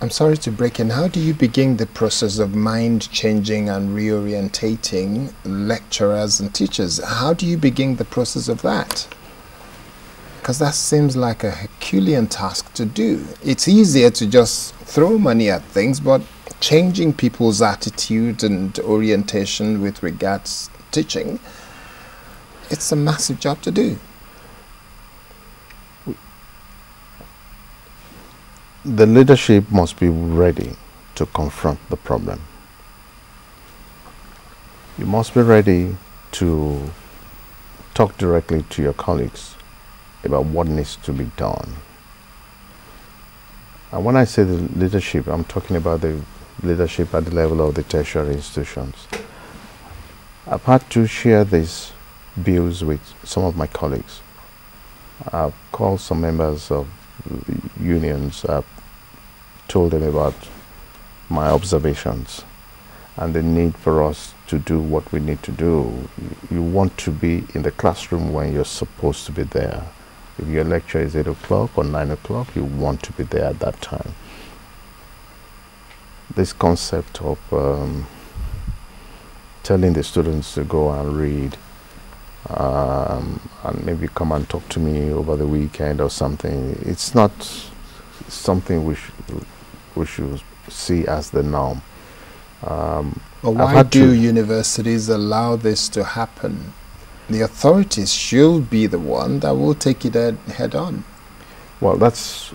I'm sorry to break in. How do you begin the process of mind changing and reorientating lecturers and teachers? How do you begin the process of that? Because that seems like a Herculean task to do. It's easier to just throw money at things, but changing people's attitude and orientation with regards to teaching, it's a massive job to do. The leadership must be ready to confront the problem. You must be ready to talk directly to your colleagues about what needs to be done. And when I say the leadership, I'm talking about the leadership at the level of the tertiary institutions. I've had to share these views with some of my colleagues. I've called some members of the unions. I've told them about my observations and the need for us to do what we need to do. You want to be in the classroom when you're supposed to be there. If your lecture is 8 o'clock or 9 o'clock, you want to be there at that time. This concept of telling the students to go and read and maybe come and talk to me over the weekend or something, it's not something we should see as the norm. But why do universities allow this to happen? The authorities should be the one that will take it head on. Well, that's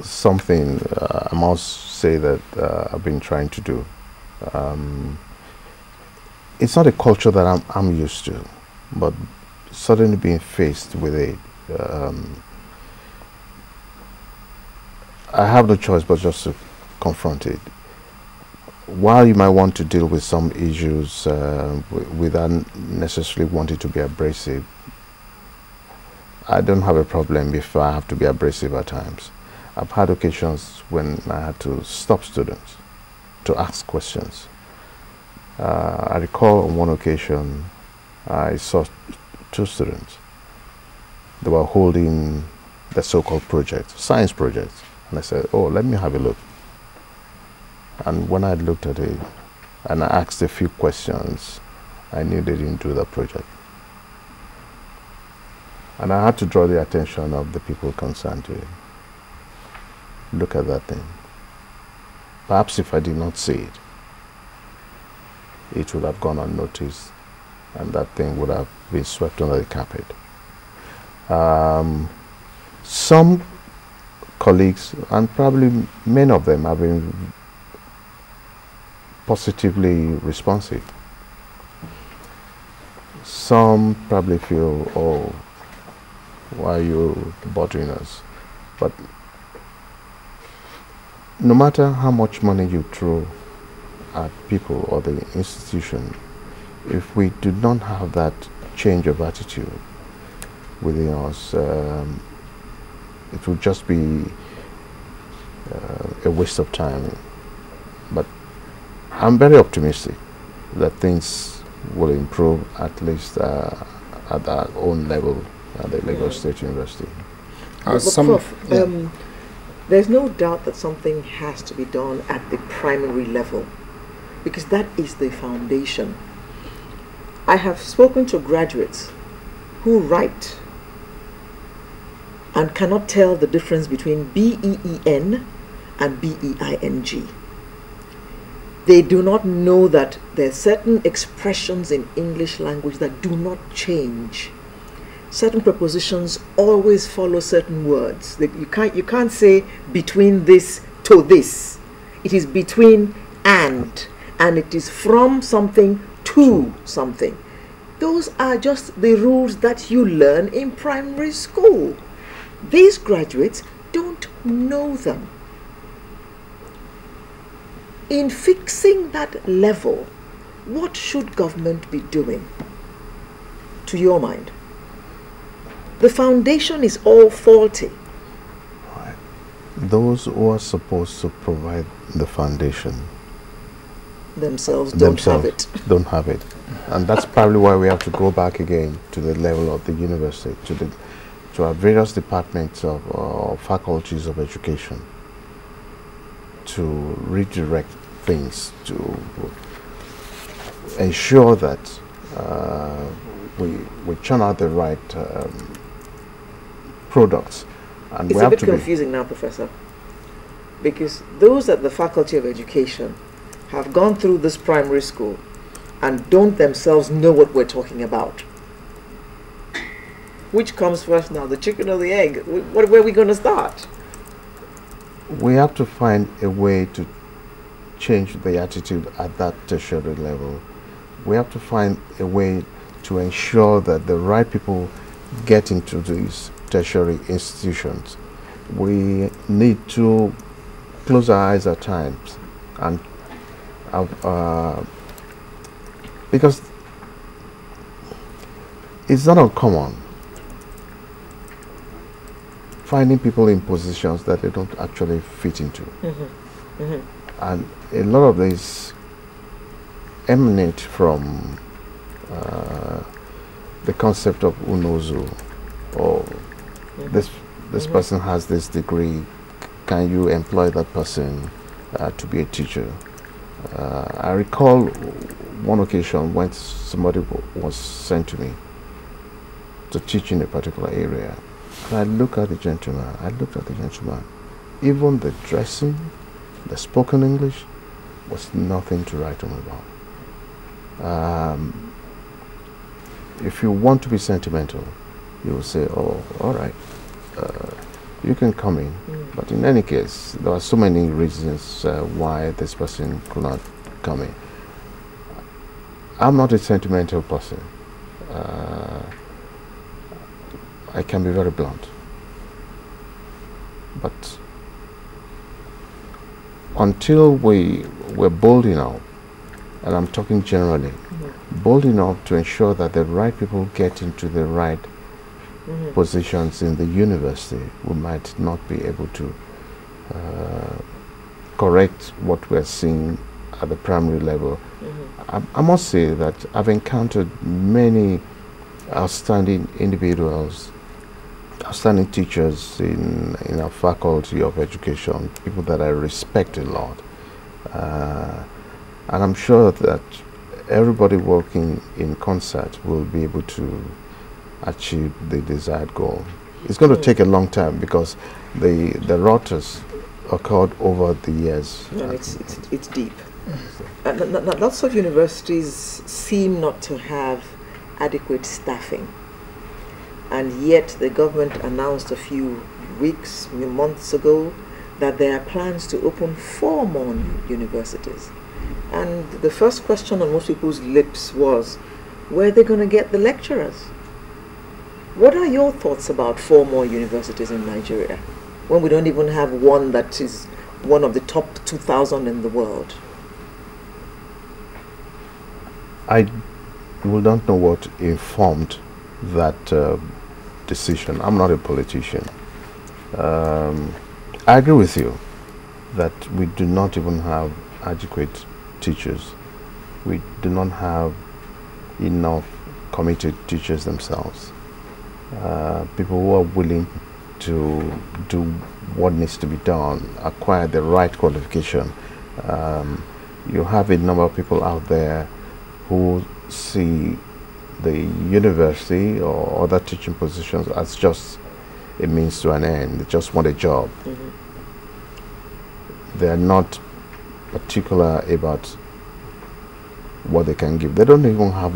something I must say that I've been trying to do. It's not a culture that I'm used to, but suddenly being faced with it, I have no choice but just to confront it. While you might want to deal with some issues without necessarily wanting to be abrasive, I don't have a problem if I have to be abrasive at times. I've had occasions when I had to stop students to ask questions. I recall on one occasion I saw 2 students. They were holding the so-called projects, science projects, and I said, "Oh, let me have a look." And when I looked at it and I asked a few questions, I knew they didn't do that project. And I had to draw the attention of the people concerned to it. Look at that thing. Perhaps if I did not see it, it would have gone unnoticed and that thing would have been swept under the carpet. Some colleagues, and probably many of them, have been positively responsive. Some probably feel, "Oh, why are you bothering us?" But no matter how much money you throw at people or the institution, if we do not have that change of attitude within us, it will just be a waste of time. But I'm very optimistic that things will improve, at least at our own level at the Lagos State University. Prof, there's no doubt that something has to be done at the primary level, because that is the foundation. I have spoken to graduates who write and cannot tell the difference between B-E-E-N and B-E-I-N-G. They do not know that there are certain expressions in English language that do not change. Certain prepositions always follow certain words. You can't say between this to this. It is between and it is from something to something. Those are just the rules that you learn in primary school. These graduates don't know them. In fixing that level, what should government be doing, to your mind? The foundation is all faulty. Right. Those who are supposed to provide the foundation themselves don't have it. Don't have it. And that's probably why we have to go back again to the level of the university, to our various departments of faculties of education. to redirect things to ensure that we churn out the right products. And It's we a have bit to confusing now, Professor, because those at the Faculty of Education have gone through this primary school and don't themselves know what we're talking about. Which comes first now, the chicken or the egg? Where are we going to start? we have to find a way to change the attitude at that tertiary level. We have to find a way to ensure that the right people get into these tertiary institutions. We need to close our eyes at times, and because it's not uncommon finding people in positions that they don't actually fit into. And a lot of these emanate from the concept of unozu, or this person has this degree, can you employ that person to be a teacher? I recall one occasion when somebody was sent to me to teach in a particular area. And I looked at the gentleman, even the dressing, the spoken English was nothing to write home about. If you want to be sentimental, you will say, oh, all right, you can come in. But in any case, there are so many reasons why this person could not come in. I'm not a sentimental person. I can be very blunt. But until we're bold enough, and I'm talking generally, bold enough to ensure that the right people get into the right positions in the university, we might not be able to correct what we're seeing at the primary level. I must say that I've encountered many outstanding individuals, outstanding teachers in our faculty of education, people that I respect a lot. And I'm sure that everybody working in concert will be able to achieve the desired goal. It's going to take a long time because the rot occurred over the years. No, it's deep. Lots of universities seem not to have adequate staffing, and yet the government announced a few months ago that there are plans to open 4 more universities. And the first question on most people's lips was, where are they going to get the lecturers? What are your thoughts about 4 more universities in Nigeria, when we don't even have one that is one of the top 2,000 in the world? I will not know what informed that decision. I'm not a politician. I agree with you that we do not even have adequate teachers. We do not have enough committed teachers themselves. People who are willing to do what needs to be done, acquire the right qualification. You have a number of people out there who see the university or other teaching positions as just a means to an end. They just want a job. They are not particular about what they can give. They don't even have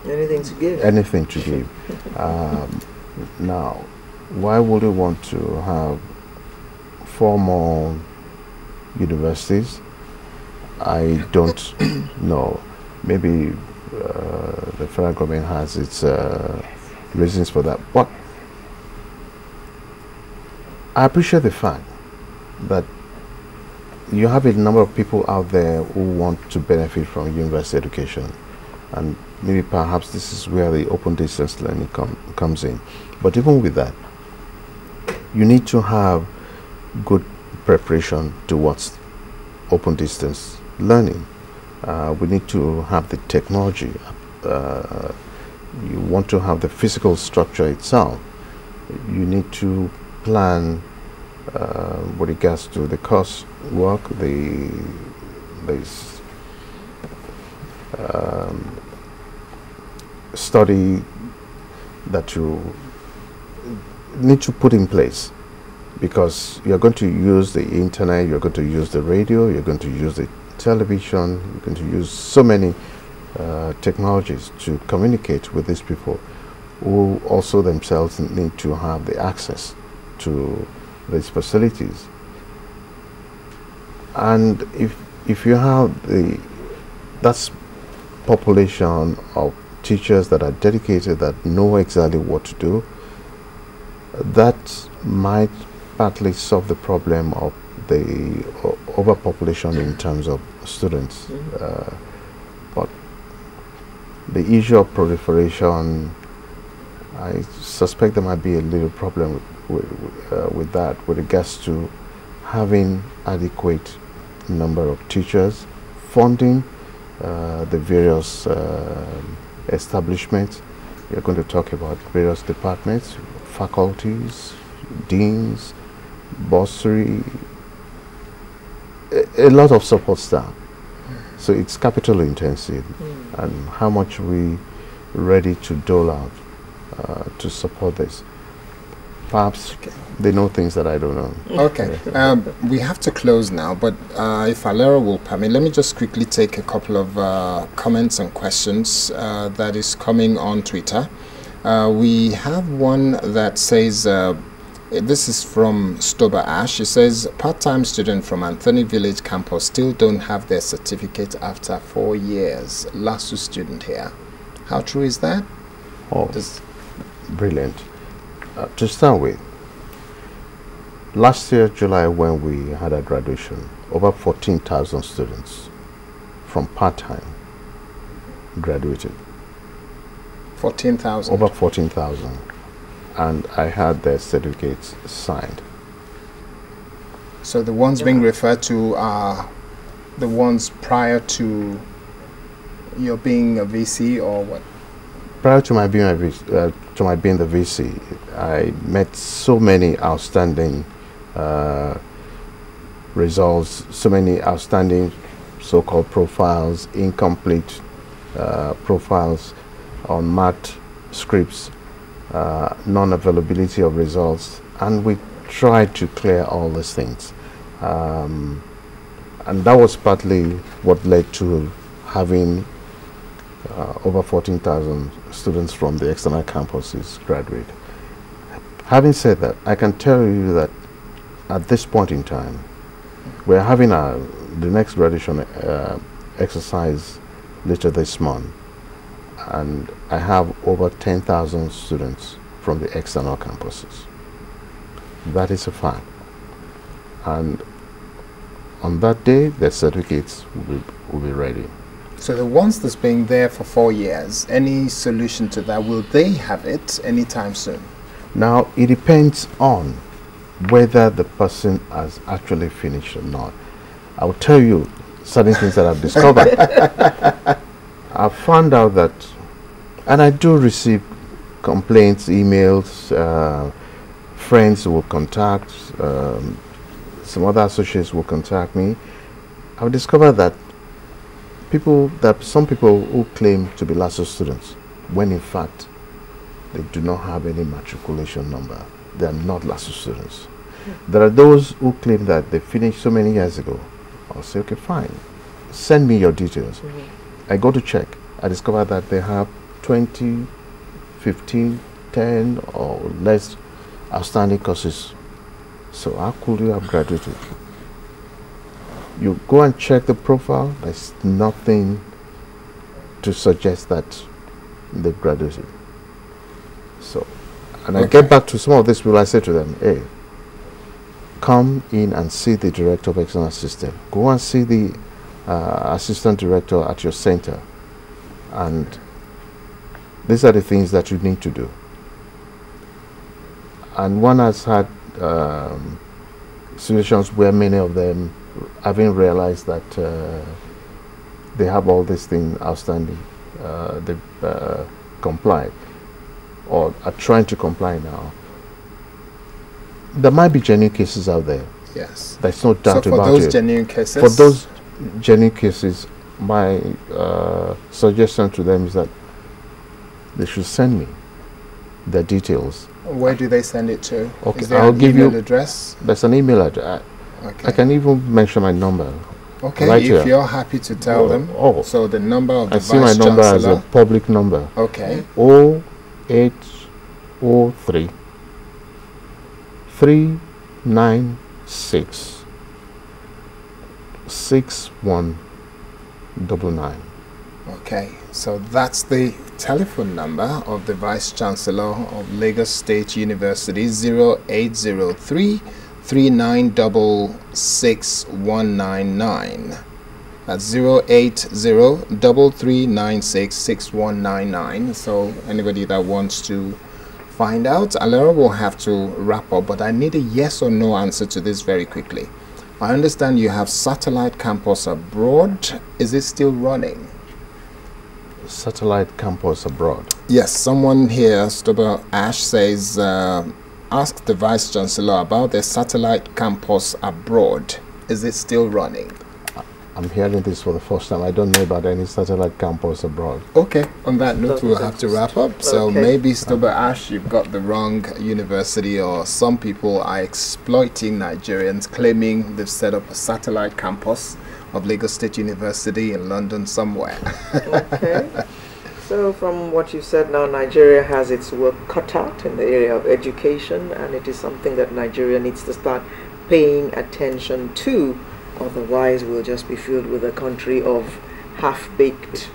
Anything to give. Anything to give. Now, why would we want to have 4 more universities? I don't know. Maybe the federal government has its reasons for that. But I appreciate the fact that you have a number of people out there who want to benefit from university education, and maybe perhaps this is where the open distance learning comes in. But even with that, you need to have good preparation towards open distance learning. We need to have the technology. You want to have the physical structure itself. You need to plan with regards to the course work, the study that you need to put in place, because you're going to use the internet, you're going to use the radio, you're going to use the television, you're going to use so many technologies to communicate with these people, who also themselves need to have the access to these facilities. And if you have that's population of teachers that are dedicated, that know exactly what to do, that might partly solve the problem of the overpopulation in terms of students. But the issue of proliferation, I suspect there might be a little problem with that, with regards to having adequate number of teachers, funding the various establishments. We're going to talk about various departments, faculties, deans, bursary, a lot of support staff. So it's capital intensive, and how much we ready to dole out to support this. Perhaps they know things that I don't know. Okay, we have to close now, but if Alera will permit, let me just quickly take a couple of comments and questions that is coming on Twitter. We have one that says, this is from Stoba Ash. It says, part-time student from Anthony Village campus still don't have their certificate after 4 years. LASU student here. How true is that? Oh, brilliant. To start with, last year, July, when we had our graduation, over 14,000 students from part-time graduated. 14,000? Over 14,000. And I had their certificates signed. So the ones being referred to are the ones prior to your being a VC, or what? Prior to my being the VC, I met so many outstanding results, so many outstanding so-called profiles, incomplete profiles on math scripts, non-availability of results, and we tried to clear all these things. And that was partly what led to having over 14,000 students from the external campuses graduate. Having said that, I can tell you that at this point in time, we're having the next graduation exercise later this month, and I have over 10,000 students from the external campuses. That is a fact. And on that day, their certificates will be ready. So the ones that's been there for 4 years, any solution to that? Will they have it anytime soon? Now, it depends on whether the person has actually finished or not. I'll tell you certain things that I've discovered. I found out that, and I do receive complaints, emails, friends will contact, some other associates will contact me. I've discovered that some people who claim to be LASU students, when in fact they do not have any matriculation number, they are not LASU students. There are those who claim that they finished so many years ago. I'll say, okay, fine, send me your details. I go to check. I discover that they have 20, 15, 10 or less outstanding courses. So how could you have graduated? You go and check the profile, there's nothing to suggest that they graduated. So, and I get back to some of these people, I say to them, hey, come in and see the director of external system. Go and see the assistant director at your center. And these are the things that you need to do. And one has had situations where many of them, having realized that they have all these things outstanding, they comply or are trying to comply now. there might be genuine cases out there. Yes. There's no doubt So for about those it. genuine cases, For those genuine cases, my suggestion to them is that they should send me their details. where do they send it to? Okay, Is there I'll an give email you- address? There's an email address. Okay. I can even mention my number. Okay, right if here. you're happy to tell Oh, them. oh. So the number of the I see my Vice number as a Chancellor. public number. Okay. 0803 396 6199. Okay, so that's the telephone number of the Vice Chancellor of Lagos State University, 0803 3966199. That's 080-3396-6199. So anybody that wants to find out, Alera will have to wrap up, but I need a yes or no answer to this very quickly. I understand you have satellite campus abroad. Is it still running? Satellite campus abroad. Yes, someone here, Stober Ash, says, ask the Vice Chancellor about the satellite campus abroad. Is it still running? I'm hearing this for the first time. I don't know about any satellite campus abroad. Okay, on that note, we'll have to wrap up. So Okay. maybe, Stober Ash, you've got the wrong university, or some people are exploiting Nigerians, claiming they've set up a satellite campus of Lagos State University in London somewhere. Okay. So from what you said now, Nigeria has its work cut out in the area of education, and it is something that Nigeria needs to start paying attention to. Otherwise, we'll just be filled with a country of half-baked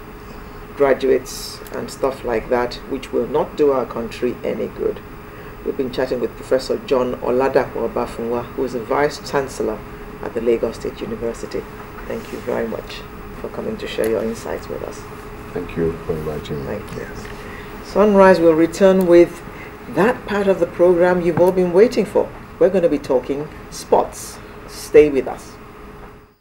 graduates and stuff like that, which will not do our country any good. We've been chatting with Professor John Oladapo Obafunwa, who is the Vice Chancellor at the Lagos State University. Thank you very much for coming to share your insights with us. Thank you for inviting me. Thank you. Sunrise will return with that part of the program you've all been waiting for. We're going to be talking sports. Stay with us.